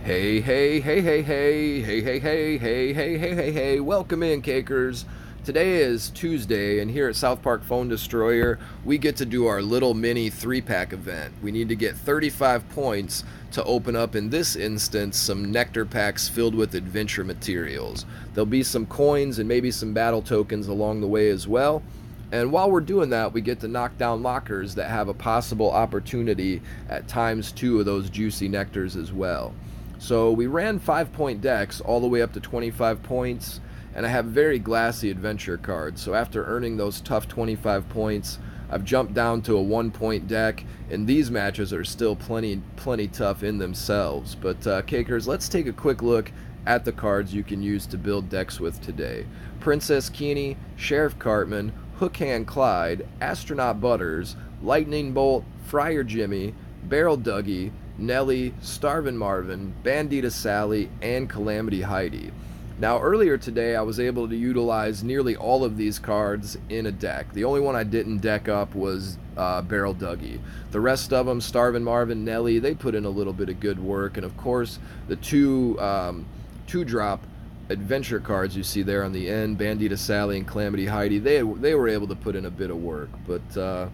Hey, hey, hey, hey, hey, hey, hey, hey, hey, hey, hey, hey, hey, welcome in, Cakers. Today is Tuesday, and here at South Park Phone Destroyer, we get to do our little mini 3-pack event. We need to get 35 points to open up, in this instance, some nectar packs filled with adventure materials. There'll be some coins and maybe some battle tokens along the way as well. And while we're doing that, we get to knock down lockers that have a possible opportunity at ×2 of those juicy nectars as well. So we ran 5-point decks all the way up to 25 points, and I have very glassy adventure cards. So after earning those tough 25 points, I've jumped down to a 1-point deck, and these matches are still plenty tough in themselves. But Cakers, let's take a quick look at the cards you can use to build decks with today. Princess Keene, Sheriff Cartman, Hookhand Clyde, Astronaut Butters, Lightning Bolt, Friar Jimmy, Barrel Dougie, Nelly, Starvin' Marvin, Bandita Sally, and Calamity Heidi. Now, earlier today, I was able to utilize nearly all of these cards in a deck. The only one I didn't deck up was Barrel Dougie. The rest of them, Starvin' Marvin, Nelly, they put in a little bit of good work. And of course, the two-drop adventure cards you see there on the end, Bandita Sally and Calamity Heidi, they were able to put in a bit of work. But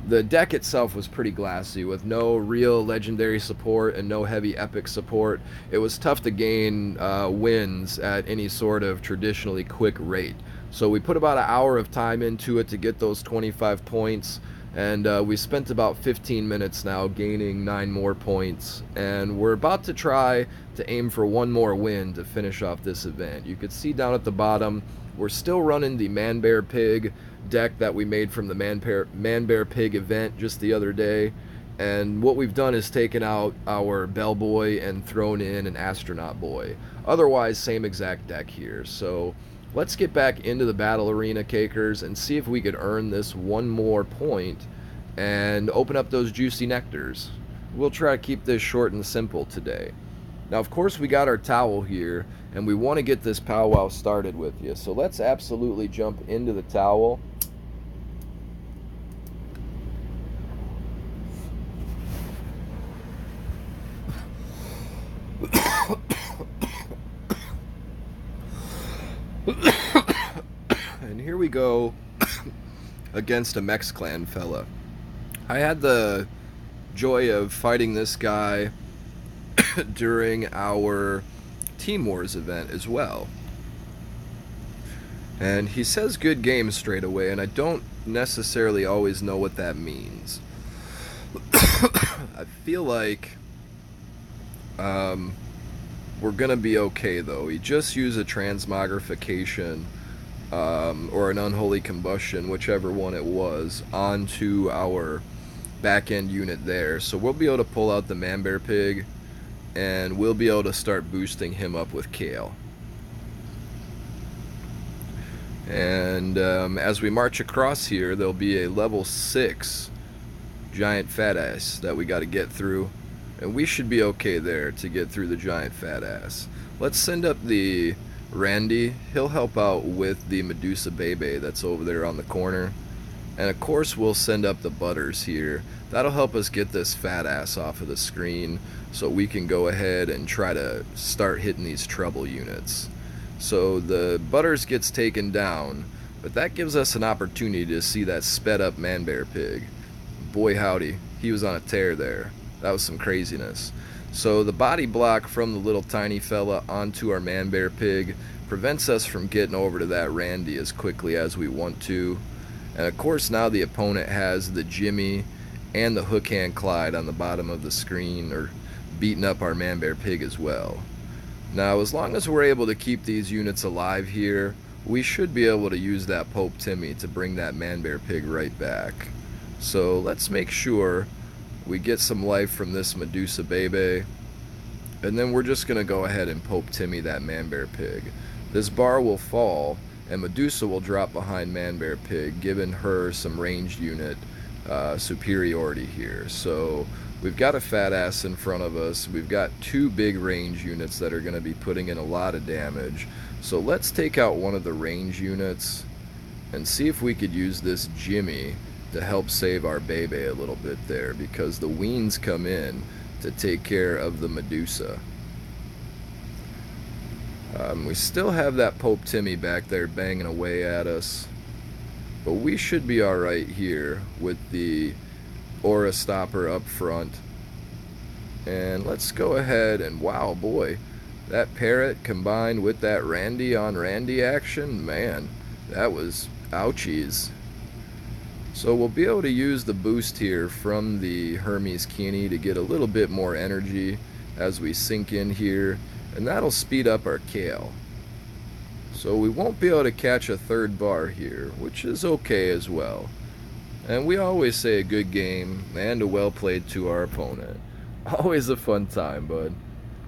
the deck itself was pretty glassy, with no real legendary support and no heavy epic support. It was tough to gain wins at any sort of traditionally quick rate. So we put about an hour of time into it to get those 25 points, and we spent about 15 minutes now gaining 9 more points, and we're about to try to aim for one more win to finish off this event. You could see down at the bottom, we're still running the Man Bear Pig deck that we made from the Man Bear Pig event just the other day, and what we've done is taken out our Bellboy and thrown in an Astronaut Boy. Otherwise, same exact deck here. So let's get back into the battle arena, Cakers, and see if we could earn this one more point and open up those juicy nectars. We'll try to keep this short and simple today. Now, of course, we got our towel here, and we want to get this powwow started with you. So let's absolutely jump into the towel. And here we go against a Mex Clan fella. I had the joy of fighting this guy during our Team Wars event as well. And he says good game straight away, and I don't necessarily always know what that means. I feel like we're gonna be okay though. He just used a transmogrification or an unholy combustion, whichever one it was, onto our back end unit there. So we'll be able to pull out the Man Bear Pig, and we'll be able to start boosting him up with Kale. And as we march across here, there'll be a level 6 giant fat ass that we got to get through, and we should be okay there to get through the giant fat ass. Let's send up the Randy. He'll help out with the Medusa Bebe that's over there on the corner. And of course we'll send up the Butters here. That'll help us get this fat ass off of the screen so we can go ahead and try to start hitting these trouble units. So the Butters gets taken down, but that gives us an opportunity to see that sped up Man Bear Pig. Boy howdy, he was on a tear there. That was some craziness. So the body block from the little tiny fella onto our Man Bear Pig prevents us from getting over to that Randy as quickly as we want to. And of course now the opponent has the Jimmy and the Hookhand Clyde on the bottom of the screen, or beating up our Man Bear Pig as well. Now, as long as we're able to keep these units alive here, we should be able to use that Pope Timmy to bring that Man Bear Pig right back. So let's make sure we get some life from this Medusa Bebe, and then we're just going to go ahead and Pope Timmy that Man Bear Pig. This bar will fall, and Medusa will drop behind Man Bear Pig, giving her some ranged unit superiority here. So we've got a fat ass in front of us. We've got 2 big range units that are going to be putting in a lot of damage. So let's take out one of the range units and see if we could use this Jimmy to help save our Bebe a little bit there, because the Weens come in to take care of the Medusa. We still have that Pope Timmy back there banging away at us, but we should be alright here with the Aura Stopper up front. And let's go ahead and, wow, boy, that Parrot combined with that Randy on Randy action, man, that was ouchies. So we'll be able to use the boost here from the Hermes Keeney to get a little bit more energy as we sink in here, and that'll speed up our Kale. So we won't be able to catch a third bar here, which is okay as well. And we always say a good game and a well played to our opponent. Always a fun time, bud.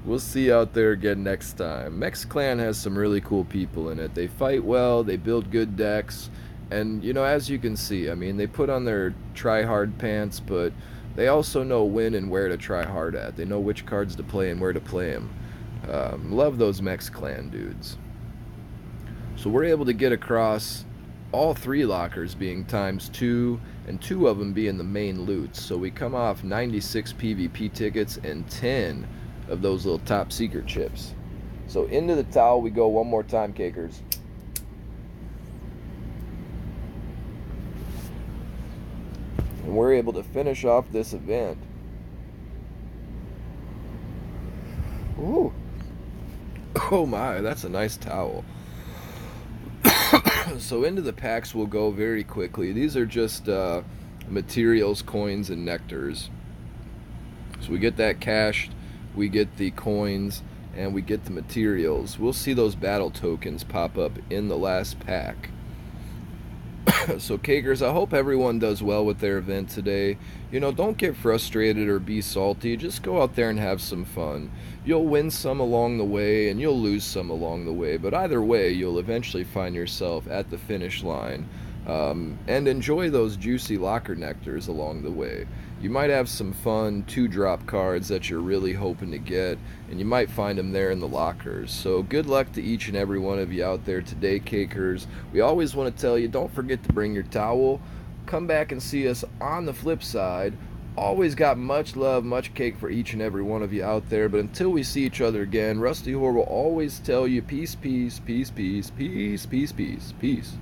We'll see you out there again next time. Mex Clan has some really cool people in it. They fight well, they build good decks, and you know, as you can see, I mean, they put on their try-hard pants, but they also know when and where to try hard at. They know which cards to play and where to play them. Love those Mex Clan dudes. So we're able to get across all 3 lockers being ×2, and 2 of them being the main loot. So we come off 96 PvP tickets and 10 of those little top secret chips. So into the towel we go one more time, cakers. And we're able to finish off this event. Ooh. Oh my, that's a nice towel. So into the packs we'll go very quickly. These are just materials, coins, and nectars. So we get that cashed, we get the coins, and we get the materials. We'll see those battle tokens pop up in the last pack. So cakers, I hope everyone does well with their event today. You know, don't get frustrated or be salty. Just go out there and have some fun. You'll win some along the way and you'll lose some along the way, but either way you'll eventually find yourself at the finish line. And enjoy those juicy locker nectars along the way. You might have some fun 2-drop cards that you're really hoping to get, and you might find them there in the lockers. So good luck to each and every one of you out there today, cakers. We always want to tell you, don't forget to bring your towel. Come back and see us on the flip side. Always got much love, much cake for each and every one of you out there. But until we see each other again, Rusty Whore will always tell you peace, peace, peace, peace, peace, peace, peace, peace.